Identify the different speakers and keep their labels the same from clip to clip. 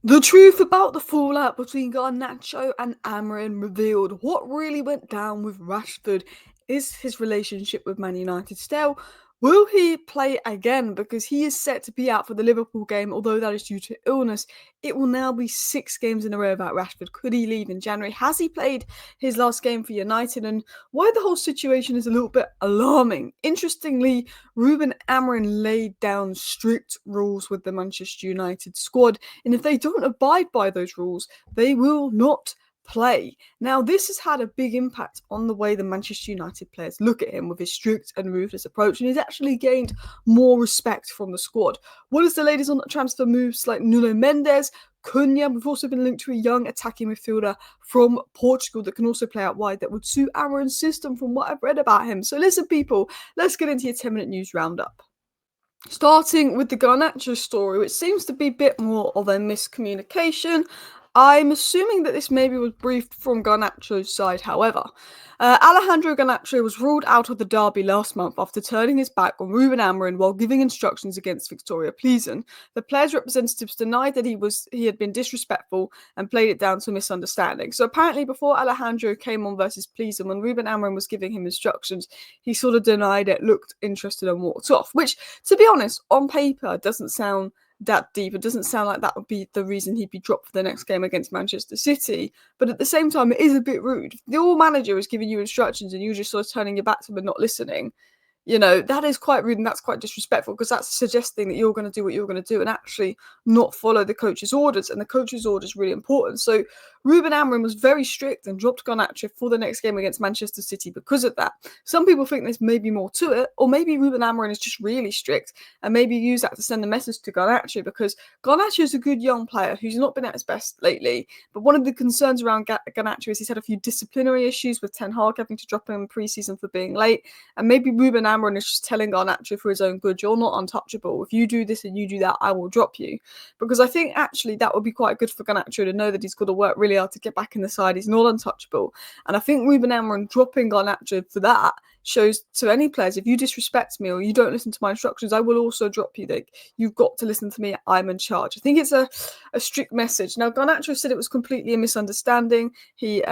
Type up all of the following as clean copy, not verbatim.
Speaker 1: The truth about the fallout between Garnacho and Amorim revealed. What really went down with Rashford? Is his relationship with Man United stale? Will he play again? Because he is set to be out for the Liverpool game, although that is due to illness. It will now be 6 games in a row about Rashford. Could he leave in January? Has he played his last game for United? And why the whole situation is a little bit alarming. Interestingly, Ruben Amorim laid down strict rules with the Manchester United squad, and if they don't abide by those rules, they will not play. Now, this has had a big impact on the way the Manchester United players look at him with his strict and ruthless approach, and he's actually gained more respect from the squad. What is the latest on transfer moves like Nuno Mendes, Cunha? We've also been linked to a young attacking midfielder from Portugal that can also play out wide that would suit Amorim's system from what I've read about him. So listen, people, let's get into your 10-minute news roundup. Starting with the Garnacho story, which seems to be a bit more of a miscommunication. I'm assuming that this maybe was briefed from Garnacho's side, however. Alejandro Garnacho was ruled out of the derby last month after turning his back on Ruben Amorim while giving instructions against Victoria Pleasant. The players' representatives denied that he had been disrespectful and played it down to a misunderstanding. So apparently before Alejandro came on versus Pleasant, when Ruben Amorim was giving him instructions, he sort of denied it, looked interested and walked off, which, to be honest, on paper doesn't sound that deep. It doesn't sound like that would be the reason he'd be dropped for the next game against Manchester City. But at the same time, it is a bit rude. Your manager is giving you instructions and you're just sort of turning your back to him and not listening. You know, that is quite rude and that's quite disrespectful, because that's suggesting that you're going to do what you're going to do and actually not follow the coach's orders. And the coach's orders is really important. So Ruben Amorim was very strict and dropped Garnacho for the next game against Manchester City because of that. Some people think there's maybe more to it, or maybe Ruben Amorim is just really strict and maybe use that to send a message to Garnacho, because Garnacho is a good young player who's not been at his best lately. But one of the concerns around Garnacho is he's had a few disciplinary issues with Ten Hag having to drop him in pre-season for being late, and maybe Ruben Amorim is just telling Garnacho for his own good, you're not untouchable. If you do this and you do that, I will drop you. Because I think actually that would be quite good for Garnacho to know that he's got to work really hard to get back in the side. He's not untouchable. And I think Ruben Amorim dropping Garnacho for that shows to any players, if you disrespect me or you don't listen to my instructions, I will also drop you. Like, you've got to listen to me. I'm in charge. I think it's a strict message. Now, Garnacho said it was completely a misunderstanding. He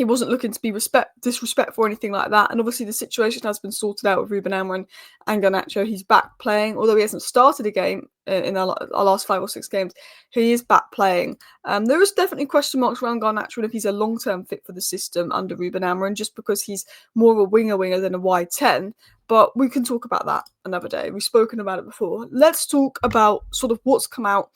Speaker 1: wasn't looking to be disrespectful or anything like that. And obviously the situation has been sorted out with Ruben Amorim and Garnacho. He's back playing, although he hasn't started a game in our last 5 or 6 games. He is back playing. There is definitely question marks around Garnacho and if he's a long-term fit for the system under Ruben Amorim, just because he's more of a winger than a wide 10. But we can talk about that another day. We've spoken about it before. Let's talk about sort of what's come out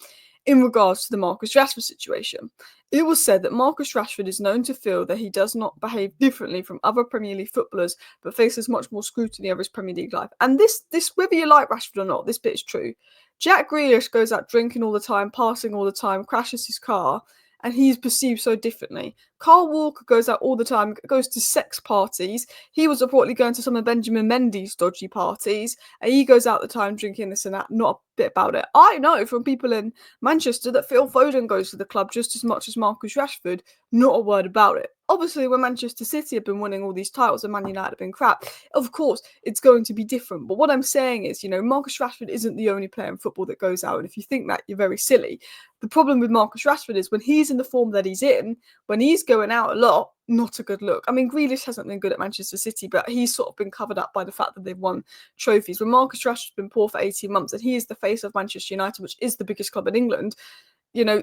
Speaker 1: in regards to the Marcus Rashford situation. It was said that Marcus Rashford is known to feel that he does not behave differently from other Premier League footballers, but faces much more scrutiny of his Premier League life. And this, whether you like Rashford or not, this bit is true. Jack Grealish goes out drinking all the time, passing all the time, crashes his car, and he's perceived so differently. Carl Walker goes out all the time, goes to sex parties. He was reportedly going to some of Benjamin Mendy's dodgy parties, and he goes out the time drinking this and that, not a bit about it. I know from people in Manchester that Phil Foden goes to the club just as much as Marcus Rashford, not a word about it. Obviously, when Manchester City have been winning all these titles and Man United have been crap, of course, it's going to be different. But what I'm saying is, Marcus Rashford isn't the only player in football that goes out. And if you think that, you're very silly. The problem with Marcus Rashford is when he's in the form that he's in, when he's going out a lot, not a good look. I mean, Grealish hasn't been good at Manchester City, but he's sort of been covered up by the fact that they've won trophies. When Marcus Rashford's been poor for 18 months and he is the face of Manchester United, which is the biggest club in England,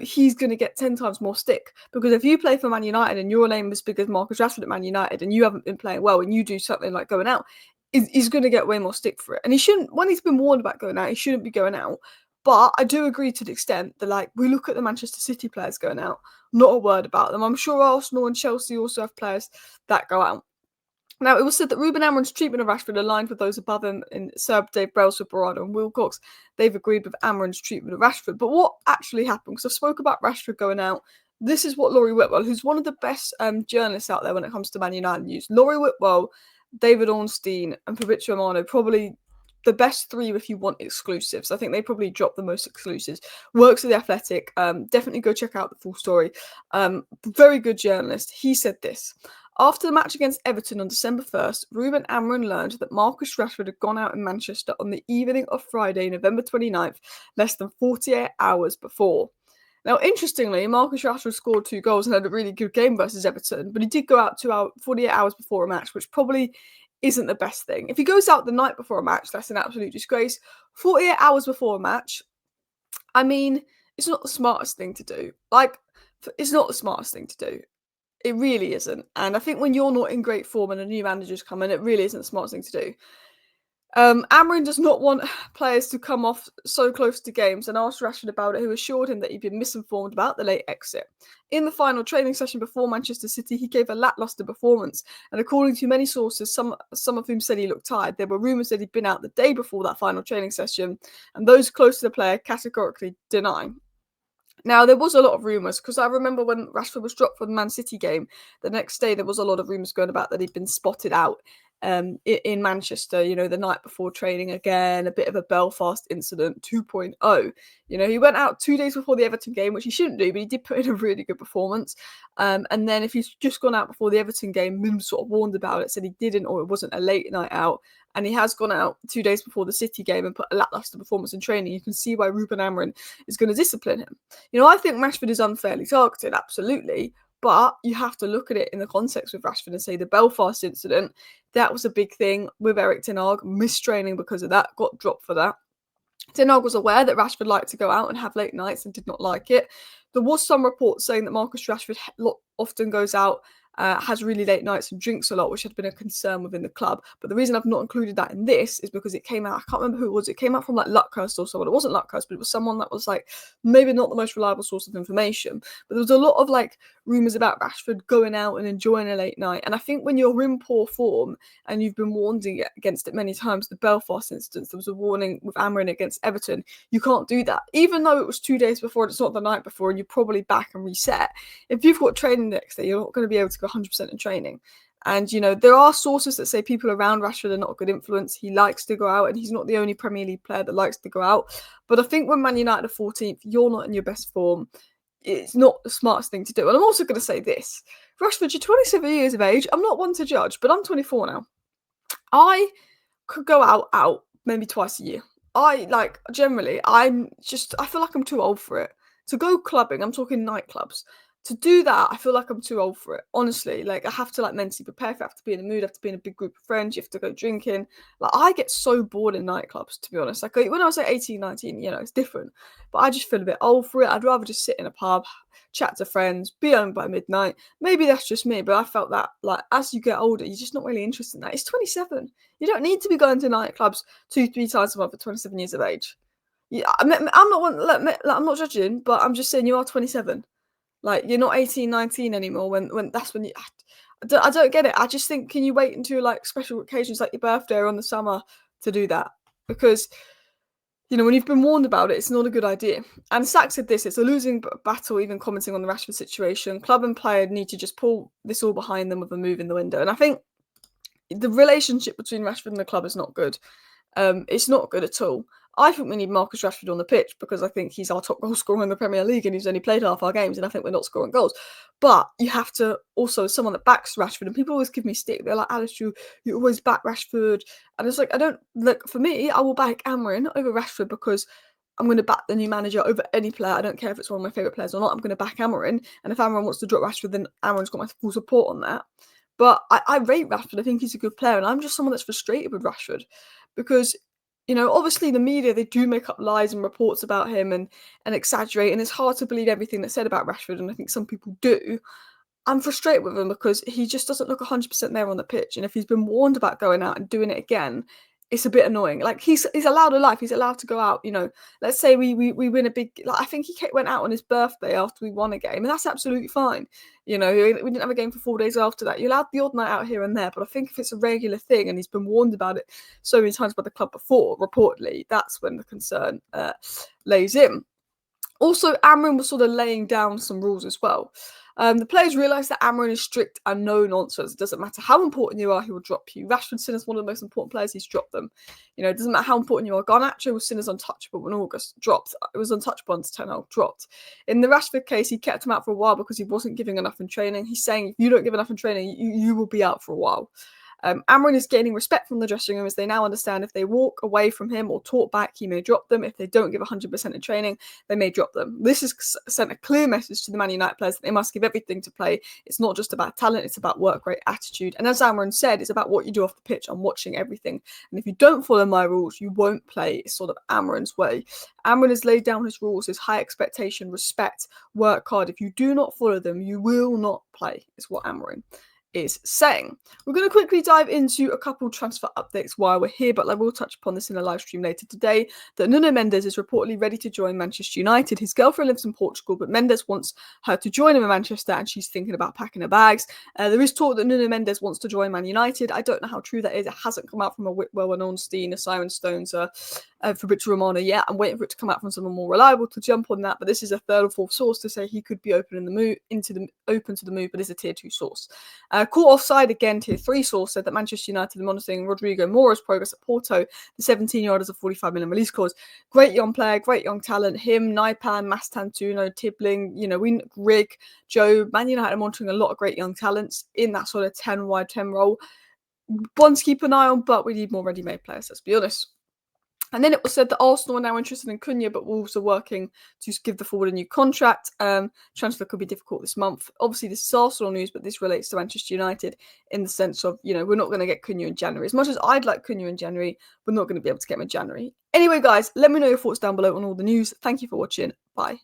Speaker 1: he's going to get 10 times more stick. Because if you play for Man United and your name is as big as Marcus Rashford at Man United and you haven't been playing well and you do something like going out, he's going to get way more stick for it. And he shouldn't, when he's been warned about going out, he shouldn't be going out. But I do agree to the extent that, we look at the Manchester City players going out, not a word about them. I'm sure Arsenal and Chelsea also have players that go out. Now, it was said that Ruben Amorim's treatment of Rashford aligned with those above him in Serb, Dave Brailsford, Barada and Wilcox. They've agreed with Amorim's treatment of Rashford. But what actually happened, because I spoke about Rashford going out, this is what Laurie Whitwell, who's one of the best journalists out there when it comes to Man United news. Laurie Whitwell, David Ornstein and Fabrizio Romano, probably the best 3 if you want exclusives. I think they probably drop the most exclusives. Works at The Athletic. Definitely go check out the full story. Very good journalist. He said this. After the match against Everton on December 1st, Ruben Amorim learned that Marcus Rashford had gone out in Manchester on the evening of Friday, November 29th, less than 48 hours before. Now, interestingly, Marcus Rashford scored 2 goals and had a really good game versus Everton, but he did go out 48 hours before a match, which probably isn't the best thing. If he goes out the night before a match, that's an absolute disgrace. 48 hours before a match, I mean, it's not the smartest thing to do. It's not the smartest thing to do. It really isn't. And I think when you're not in great form and a new manager's come in, it really isn't the smartest thing to do. Amorim does not want players to come off so close to games, and asked Rashford about it, who assured him that he'd been misinformed about the late exit. In the final training session before Manchester City, he gave a lacklustre performance, and according to many sources, some of whom said he looked tired, there were rumours that he'd been out the day before that final training session, and those close to the player categorically deny. Now, there was a lot of rumours, because I remember when Rashford was dropped for the Man City game, the next day there was a lot of rumours going about that he'd been spotted out in Manchester, the night before training again, a bit of a Belfast incident 2.0. He went out 2 days before the Everton game, which he shouldn't do, but he did put in a really good performance. And then if he's just gone out before the Everton game, Mims sort of warned about it, said he didn't, or it wasn't a late night out. And he has gone out 2 days before the City game and put a lacklustre performance in training. You can see why Ruben Amorim is going to discipline him. I think Rashford is unfairly targeted, absolutely. But you have to look at it in the context with Rashford and say the Belfast incident, that was a big thing with Eric Ten Hag, mistraining because of that, got dropped for that. Ten Hag was aware that Rashford liked to go out and have late nights and did not like it. There was some reports saying that Marcus Rashford often goes out, has really late nights and drinks a lot, which had been a concern within the club. But the reason I've not included that in this is because it came out, I can't remember who it was, it came out from like Luckhurst or someone. It wasn't Luckhurst, but it was someone that was like maybe not the most reliable source of information. But there was a lot of like rumours about Rashford going out and enjoying a late night. And I think when you're in poor form and you've been warned against it many times, the Belfast instance, there was a warning with Amorim against Everton, you can't do that. Even though it was 2 days before and it's not the night before and you're probably back and reset, if you've got training next day, you're not going to be able to go 100% in training. And, there are sources that say people around Rashford are not a good influence. He likes to go out, and he's not the only Premier League player that likes to go out. But I think when Man United are 14th, you're not in your best form. It's not the smartest thing to do. And I'm also going to say this. Rashford, you're 27 years of age. I'm not one to judge, but I'm 24 now. I could go out maybe twice a year. I feel like I'm too old for it. To go clubbing, I'm talking nightclubs. To do that, I feel like I'm too old for it. Honestly, I have to mentally prepare. If I have to be in the mood, I have to be in a big group of friends. You have to go drinking. I get so bored in nightclubs, to be honest. When I was 18, 19, it's different. But I just feel a bit old for it. I'd rather just sit in a pub, chat to friends, be home by midnight. Maybe that's just me, but I felt that as you get older, you're just not really interested in that. It's 27. You don't need to be going to nightclubs 2-3 times a month at 27 years of age. Yeah, I'm not one. I'm not judging, but I'm just saying you are 27. You're not 18, 19 anymore when that's when you... I don't get it. I just think, can you wait until special occasions like your birthday or in the summer to do that? Because, when you've been warned about it, it's not a good idea. And Sack said this, it's a losing battle, even commenting on the Rashford situation. Club and player need to just pull this all behind them with a move in the window. And I think the relationship between Rashford and the club is not good. It's not good at all. I think we need Marcus Rashford on the pitch because I think he's our top goal scorer in the Premier League and he's only played half our games and I think we're not scoring goals. But you have to also, someone that backs Rashford, and people always give me stick. They're like, Alice, you always back Rashford. And it's I don't, for me, I will back Amorim over Rashford because I'm going to back the new manager over any player. I don't care if it's one of my favourite players or not. I'm going to back Amorim. And if Amorim wants to drop Rashford, then Amorim's got my full support on that. But I rate Rashford. I think he's a good player. And I'm just someone that's frustrated with Rashford because, obviously the media, they do make up lies and reports about him and exaggerate. And it's hard to believe everything that's said about Rashford. And I think some people do. I'm frustrated with him because he just doesn't look 100% there on the pitch. And if he's been warned about going out and doing it again, it's a bit annoying. He's allowed a life. He's allowed to go out. Let's say we win a big. I think he went out on his birthday after we won a game, and that's absolutely fine. We didn't have a game for 4 days after that. You're allowed the odd night out here and there, but I think if it's a regular thing and he's been warned about it so many times by the club before, reportedly, that's when the concern lays in. Also, Amorim was sort of laying down some rules as well. The players realise that Amorim is strict and no nonsense. It doesn't matter how important you are, he will drop you. Rashford seen as one of the most important players, he's dropped them. You know, it doesn't matter how important you are. Garnacho was seen as untouchable in August, dropped. It was untouchable until 10 dropped. In the Rashford case, he kept him out for a while because he wasn't giving enough in training. He's saying if you don't give enough in training, you will be out for a while. Amorim is gaining respect from the dressing room as they now understand if they walk away from him or talk back, he may drop them. If they don't give 100% in training, they may drop them. This has sent a clear message to the Man United players that they must give everything to play. It's not just about talent, it's about work rate, attitude. And as Amorim said, it's about what you do off the pitch. I'm watching everything. And if you don't follow my rules, you won't play. It's sort of Amorim's way. Amorim has laid down his rules, his high expectation, respect, work hard. If you do not follow them, you will not play, is what Amorim is saying. We're going to quickly dive into a couple transfer updates while we're here, but I will touch upon this in a live stream later today, that Nuno Mendes is reportedly ready to join Manchester United. His girlfriend lives in Portugal, but Mendes wants her to join him in Manchester, and she's thinking about packing her bags. There is talk that Nuno Mendes wants to join Man United. I don't know how true that is. It hasn't come out from a Whitwell and Ornstein, a Simon Stones, Fabrizio Romano yet. I'm waiting for it to come out from someone more reliable to jump on that, but this is a third or fourth source to say he could be open to the move, but is a tier 2 source. Caught offside again, tier 3 source said that Manchester United are monitoring Rodrigo Moura's progress at Porto. The 17-year-old has a 45 million release clause. Great young player, great young talent. Him, Naipan, Mastantuono, Tibbling, Rig, Joe. Man United are monitoring a lot of great young talents in that sort of 10 wide 10 role. One to keep an eye on, but we need more ready-made players, let's be honest. And then it was said that Arsenal are now interested in Cunha, but Wolves are working to give the forward a new contract. Transfer could be difficult this month. Obviously, this is Arsenal news, but this relates to Manchester United in the sense of, we're not going to get Cunha in January. As much as I'd like Cunha in January, we're not going to be able to get him in January. Anyway, guys, let me know your thoughts down below on all the news. Thank you for watching. Bye.